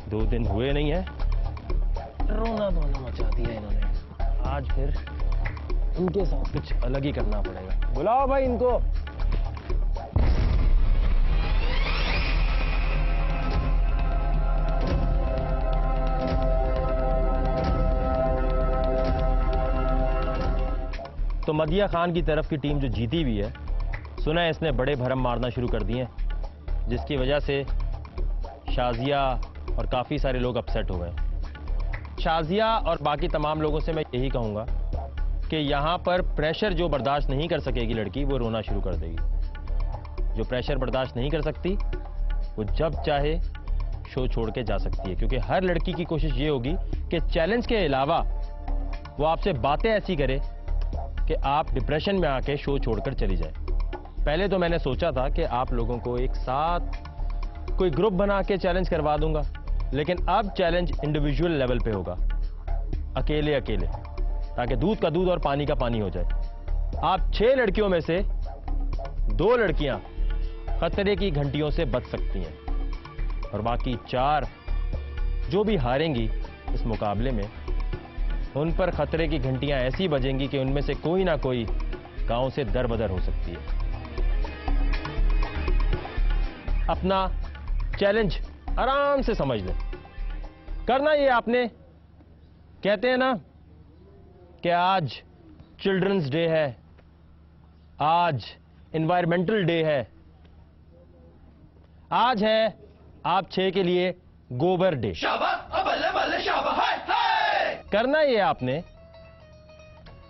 2 दिन हुए नहीं है, रोना धोना मचा दिया इन्होंने। आज फिर उनके साथ कुछ अलग ही करना पड़ेगा। बुलाओ भाई इनको। तो मदिया खान की तरफ की टीम जो जीती हुई है, सुना है इसने बड़े भरम मारना शुरू कर दिए, जिसकी वजह से शाजिया और काफ़ी सारे लोग अपसेट हो गए। शाजिया और बाकी तमाम लोगों से मैं यही कहूँगा कि यहाँ पर प्रेशर जो बर्दाश्त नहीं कर सकेगी लड़की, वो रोना शुरू कर देगी। जो प्रेशर बर्दाश्त नहीं कर सकती, वो जब चाहे शो छोड़ के जा सकती है, क्योंकि हर लड़की की कोशिश ये होगी कि चैलेंज के अलावा वो आपसे बातें ऐसी करे कि आप डिप्रेशन में आके शो छोड़कर चली जाए। पहले तो मैंने सोचा था कि आप लोगों को एक साथ कोई ग्रुप बना के चैलेंज करवा दूंगा, लेकिन अब चैलेंज इंडिविजुअल लेवल पे होगा, अकेले अकेले, ताकि दूध का दूध और पानी का पानी हो जाए। आप 6 लड़कियों में से 2 लड़कियां खतरे की घंटियों से बच सकती हैं, और बाकी 4 जो भी हारेंगी इस मुकाबले में, उन पर खतरे की घंटियां ऐसी बजेंगी कि उनमें से कोई ना कोई गांव से दरबदर हो सकती है। अपना चैलेंज आराम से समझ लें। करना ये आपने, कहते हैं ना कि आज चिल्ड्रंस डे है, आज एनवायरमेंटल डे है, आज है आप 6 के लिए गोबर डे। करना ये आपने,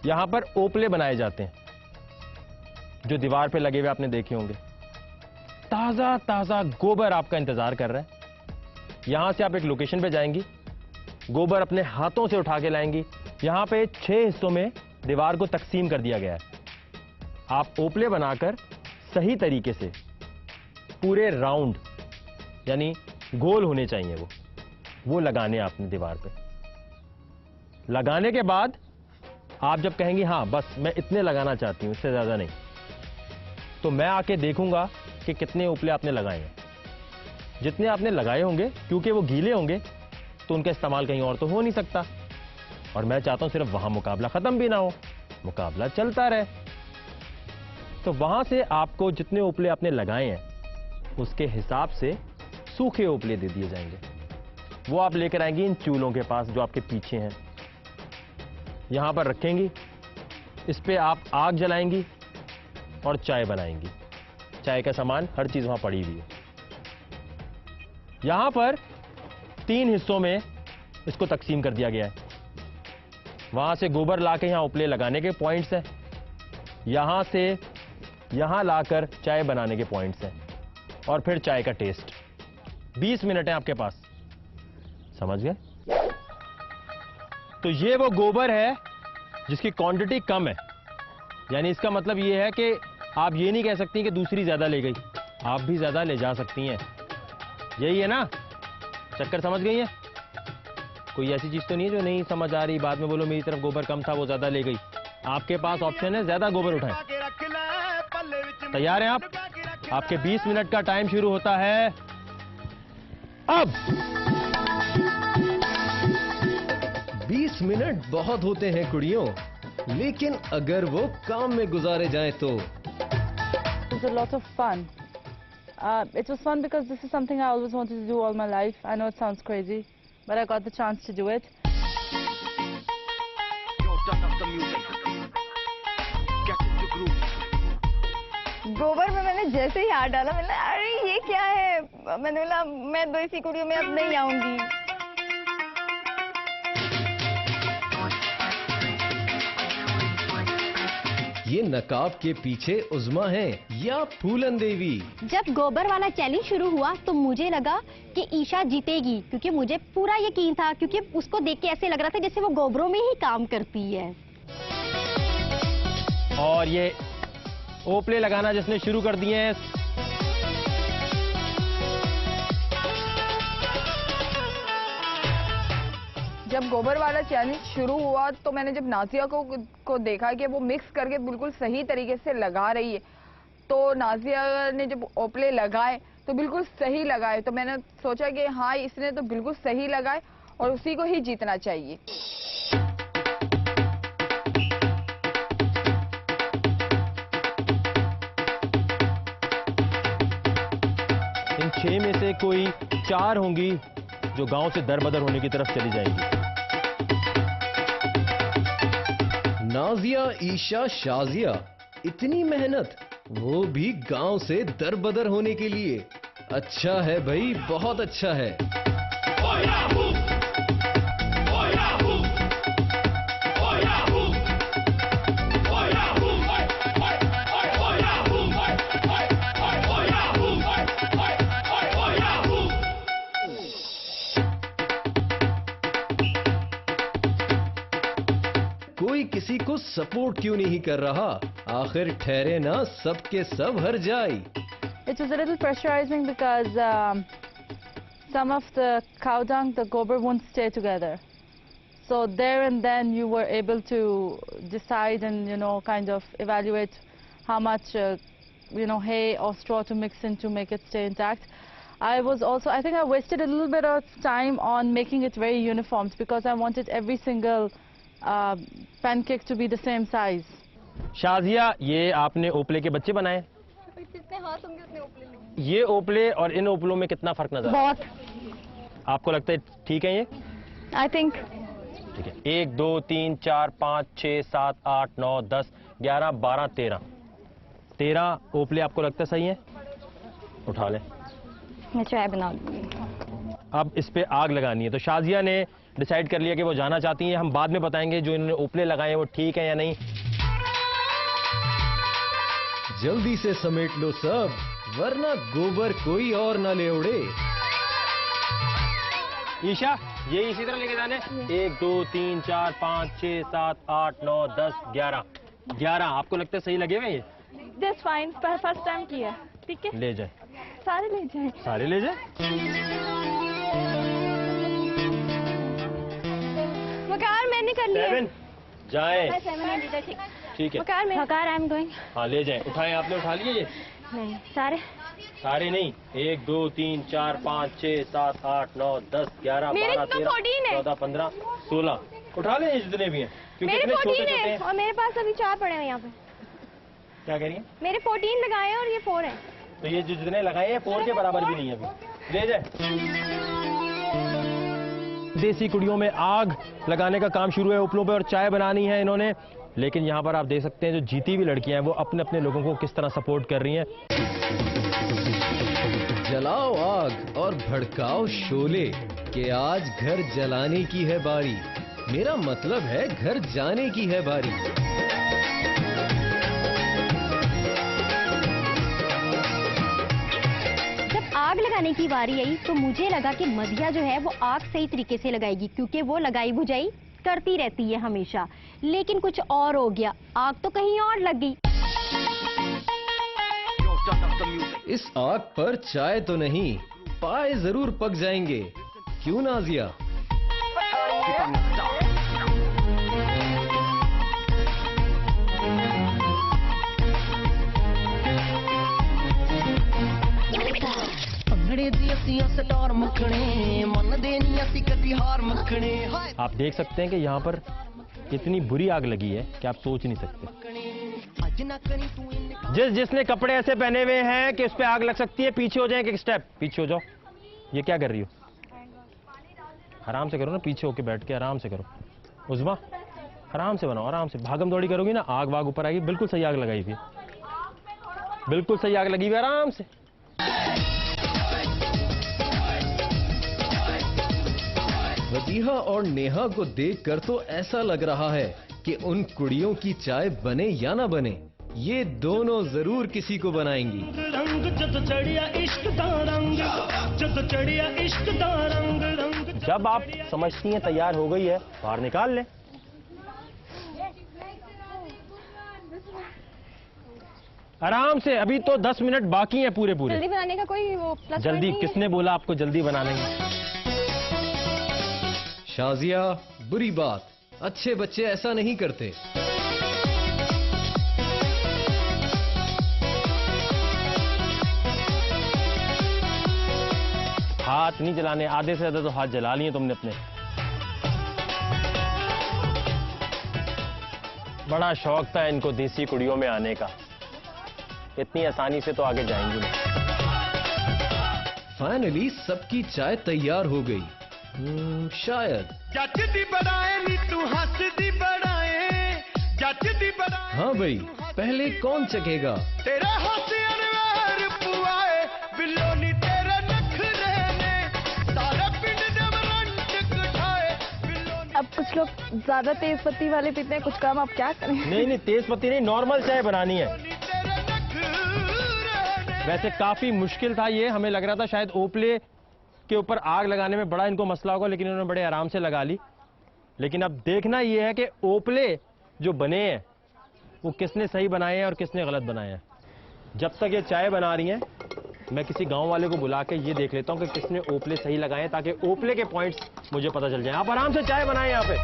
यहां पर ओपले बनाए जाते हैं जो दीवार पे लगे हुए आपने देखे होंगे। ताजा ताजा गोबर आपका इंतजार कर रहा है। यहां से आप एक लोकेशन पे जाएंगी, गोबर अपने हाथों से उठा के लाएंगी। यहां पे 6 हिस्सों में दीवार को तकसीम कर दिया गया है। आप ओपले बनाकर सही तरीके से पूरे राउंड, यानी गोल होने चाहिए वो लगाने आपने दीवार पे। लगाने के बाद आप जब कहेंगे हाँ बस मैं इतने लगाना चाहती हूं, इससे ज्यादा नहीं, तो मैं आके देखूंगा कि कितने ओपले आपने लगाए हैं। जितने आपने लगाए होंगे, क्योंकि वो गीले होंगे तो उनका इस्तेमाल कहीं और तो हो नहीं सकता, और मैं चाहता हूं सिर्फ वहां मुकाबला खत्म भी ना हो, मुकाबला चलता रहे। तो वहां से आपको जितने ओपले आपने लगाए हैं उसके हिसाब से सूखे ओपले दे दिए जाएंगे। वो आप लेकर आएंगे इन चूल्हों के पास जो आपके पीछे हैं, यहां पर रखेंगी। इस पे आप आग जलाएंगी और चाय बनाएंगी। चाय का सामान हर चीज वहां पड़ी हुई है। यहां पर 3 हिस्सों में इसको तकसीम कर दिया गया है। वहां से गोबर लाके यहां उपले लगाने के पॉइंट्स हैं, यहां से यहां लाकर चाय बनाने के पॉइंट्स हैं, और फिर चाय का टेस्ट। 20 मिनट है आपके पास, समझ गए? तो ये वो गोबर है जिसकी क्वांटिटी कम है, यानी इसका मतलब ये है कि आप ये नहीं कह सकती कि दूसरी ज्यादा ले गई, आप भी ज्यादा ले जा सकती हैं। यही है ना चक्कर, समझ गई हैं? कोई ऐसी चीज तो नहीं है जो नहीं समझ आ रही, बाद में बोलो मेरी तरफ गोबर कम था वो ज्यादा ले गई। आपके पास ऑप्शन है ज्यादा गोबर उठाएं। तैयार हैं आप? आपके 20 मिनट का टाइम शुरू होता है अब। 20 मिनट बहुत होते हैं कुड़ियों, लेकिन अगर वो काम में गुजारे जाएं तो। It was a lot of fun. It was fun because this is something I always wanted to do all my life. I know it sounds crazy, but I got the chance to do it. गोबर में मैंने जैसे ही हाथ डाला, मैंने अरे ये क्या है, मैंने बोला मैं देसी कुड़ियों में अब नहीं आऊंगी। ये नकाब के पीछे उज़्मा है या फूलन देवी। जब गोबर वाला चैलेंज शुरू हुआ तो मुझे लगा कि ईशा जीतेगी, क्योंकि मुझे पूरा यकीन था, क्योंकि उसको देख के ऐसे लग रहा था जैसे वो गोबरों में ही काम करती है। और ये ओपले लगाना जिसने शुरू कर दिए हैं, जब गोबर वाला चैलेंज शुरू हुआ तो मैंने जब नाजिया को देखा कि वो मिक्स करके बिल्कुल सही तरीके से लगा रही है, तो नाजिया ने जब ओपले लगाए तो बिल्कुल सही लगाए। तो मैंने सोचा कि हाँ इसने तो बिल्कुल सही लगाए और उसी को ही जीतना चाहिए। इन 6 में से कोई 4 होंगी जो गांव से दरबदर होने की तरफ चली जाएंगी। नाजिया, ईशा, शाजिया, इतनी मेहनत, वो भी गांव से दरबदर होने के लिए। अच्छा है भाई, बहुत अच्छा है। कोई किसी को सपोर्ट क्यों नहीं कर रहा? आखिर ठहरे ना सबके सब हर जाए। It was a little pressurizing because some of the cow dung, the gobar won't stay together. So there and then you were able to decide and, you know, kind of evaluate how much, you know, hay or straw to mix in to make it stay intact. I think I wasted a little bit of time on making it very uniform because I wanted every single pancake to be the same size. Shazia, ये आपने ओपले के बच्चे बनाए? जितने हाथ होंगे उतने ओपले लगेंगे। ये ओपले और इन ओपलों में कितना फर्क नजर आता है? बहुत। आपको लगता है ठीक है ये? आई थिंक ठीक है। 1 2 3 4 5 6 7 8 9 10 11 12 13 ओपले आपको लगता है सही है? उठा ले। मैं चाय बना दूंगी। अब इस पे आग लगानी है। तो शाजिया ने डिसाइड कर लिया कि वो जाना चाहती हैं। हम बाद में बताएंगे जो इन्होंने ओपले लगाए हैं वो ठीक है या नहीं। जल्दी से समेट लो सब, वरना गोबर कोई और ना ले उड़े। ईशा, ये इसी तरह लेके जाने। 1 2 3 4 5 6 7 8 9 10 11 आपको लगता है सही लगे हुए ये? That's fine. First time किया, ठीक है? ले जाए, सारे ले जाए। सारे ले जाए। वकार मैंने कर लिया। 7 जाए। 7 लीटर ठीक। ठीक है। वकार मैं। वकार आई एम गोइंग। हाँ ले जाए। उठाए, आपने उठा लिए ये? नहीं सारे। सारे नहीं। 1 2 3 4 5 6 7 8 9 10 11 मेरे 12 तो 13 14 है। 14 15 16 उठा ले जितने भी हैं, क्योंकि मेरे इतने छोटे 14 छोटे है हैं। और मेरे पास अभी 4 पड़े हैं यहाँ पे। क्या कह रही है? मेरे 14 लगाए हैं और ये 4 है। तो ये जो जितने लगाए हैं 4 के बराबर भी नहीं है अभी। ले जाए। देसी कुड़ियों में आग लगाने का काम शुरू है ओपलों पे और चाय बनानी है इन्होंने। लेकिन यहाँ पर आप देख सकते हैं जो जीती हुई लड़कियां हैं वो अपने अपने लोगों को किस तरह सपोर्ट कर रही हैं। जलाओ आग और भड़काओ शोले कि आज घर जलाने की है बारी। मेरा मतलब है घर जाने की है बारी। आग लगाने की बारी आई तो मुझे लगा कि मधिया जो है वो आग सही तरीके से लगाएगी, क्योंकि वो लगाई बुझाई करती रहती है हमेशा। लेकिन कुछ और हो गया, आग तो कहीं और लग गई। इस आग पर चाय तो नहीं, पाए जरूर पक जाएंगे। क्यों नाजिया? आप देख सकते हैं कि यहाँ पर इतनी बुरी आग लगी है कि आप सोच नहीं सकते। जिसने कपड़े ऐसे पहने हुए हैं कि उस पे आग लग सकती है, पीछे हो जाए एक स्टेप, पीछे हो जाओ। ये क्या कर रही हो? आराम से करो ना, पीछे होके बैठ के आराम से करो। उज़मा, आराम से बनाओ, आराम से। भागम दौड़ी करोगी ना आग वाग ऊपर आएगी। बिल्कुल सही आग लगाई हुई है, बिल्कुल सही आग लगी हुई है, आराम से। वजीहा और नेहा को देखकर तो ऐसा लग रहा है कि उन कुड़ियों की चाय बने या ना बने, ये दोनों जरूर किसी को बनाएंगी। जब आप समझती हैं तैयार हो गई है, बाहर निकाल लें। आराम से, अभी तो 10 मिनट बाकी हैं पूरे पूरे। जल्दी बनाने का कोई वो प्लस जल्दी किसने बोला आपको जल्दी बनाने की? शाजिया, बुरी बात, अच्छे बच्चे ऐसा नहीं करते। हाथ नहीं जलाने, आधे से ज्यादा तो हाथ जला लिए तुमने अपने। बड़ा शौक था इनको देसी कुड़ियों में आने का, इतनी आसानी से तो आगे जाएंगी नहीं। फाइनली सबकी चाय तैयार हो गई। शायद हाँ भाई, पहले कौन चखेगा? अब कुछ लोग ज्यादा तेज पत्ती वाले पीते हैं, कुछ कम। अब क्या करें? नहीं, तेज पत्ती नहीं, नॉर्मल चाय बनानी है। वैसे काफी मुश्किल था ये, हमें लग रहा था शायद ओपले के ऊपर आग लगाने में बड़ा इनको मसला होगा, लेकिन इन्होंने बड़े आराम से लगा ली। लेकिन अब देखना ये है कि ओपले जो बने हैं वो किसने सही बनाए हैं और किसने गलत बनाए हैं। जब तक ये चाय बना रही हैं, मैं किसी गांव वाले को बुला के ये देख लेता हूं कि किसने ओपले सही लगाए हैं, ताकि ओपले के पॉइंट्स मुझे पता चल जाए। आप आराम से चाय बनाएं यहां पे।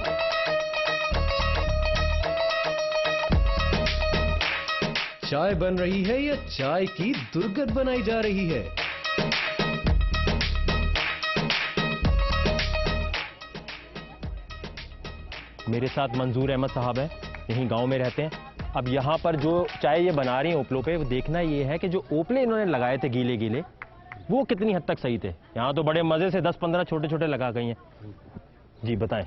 चाय बन रही है या चाय की दुर्गंध बनाई जा रही है? मेरे साथ मंजूर अहमद साहब हैं, यहीं गांव में रहते हैं। अब यहाँ पर जो चाय ये बना रही हैं ओपलों पे, वो देखना ये है कि जो ओपले इन्होंने लगाए थे गीले गीले, वो कितनी हद तक सही थे। यहाँ तो बड़े मजे से 10-15 छोटे छोटे लगा गई हैं। जी बताएं।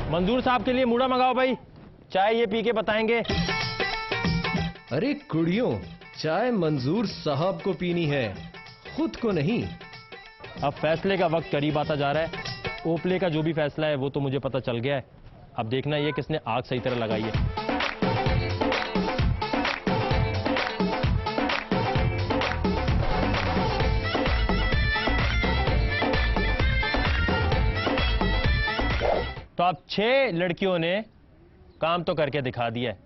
मंजूर साहब के लिए मूड़ा मंगाओ भाई, चाय ये पी के बताएंगे। अरे कुड़ियों, चाय मंजूर साहब को पीनी है, खुद को नहीं। अब फैसले का वक्त करीब आता जा रहा है। ओपले का जो भी फैसला है वो तो मुझे पता चल गया है। अब देखना ये किसने आग सही तरह लगाई है। तो अब 6 लड़कियों ने काम तो करके दिखा दिया है।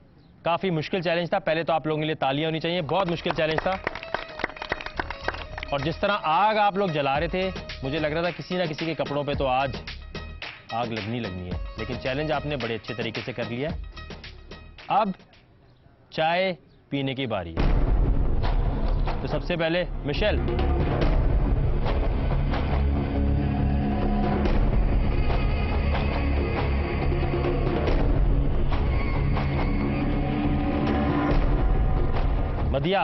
काफी मुश्किल चैलेंज था। पहले तो आप लोगों के लिए तालियां होनी चाहिए, बहुत मुश्किल चैलेंज था। और जिस तरह आग आप लोग जला रहे थे, मुझे लग रहा था किसी ना किसी के कपड़ों पे तो आज आग लगनी है। लेकिन चैलेंज आपने बड़े अच्छे तरीके से कर लिया। अब चाय पीने की बारी है। तो सबसे पहले मिशेल, मदिया,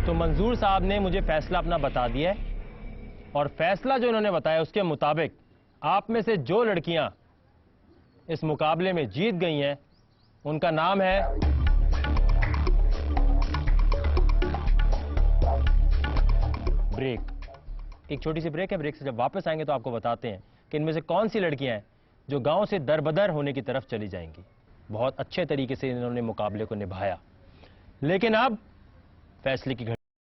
तो मंजूर साहब ने मुझे फैसला अपना बता दिया है, और फैसला जो इन्होंने बताया उसके मुताबिक आप में से जो लड़कियां इस मुकाबले में जीत गई हैं, उनका नाम है ब्रेक। एक छोटी सी ब्रेक है, ब्रेक से जब वापस आएंगे तो आपको बताते हैं कि इनमें से कौन सी लड़कियां हैं जो गांव से दरबदर होने की तरफ चली जाएंगी। बहुत अच्छे तरीके से इन्होंने मुकाबले को निभाया, लेकिन अब फैसले की घड़ी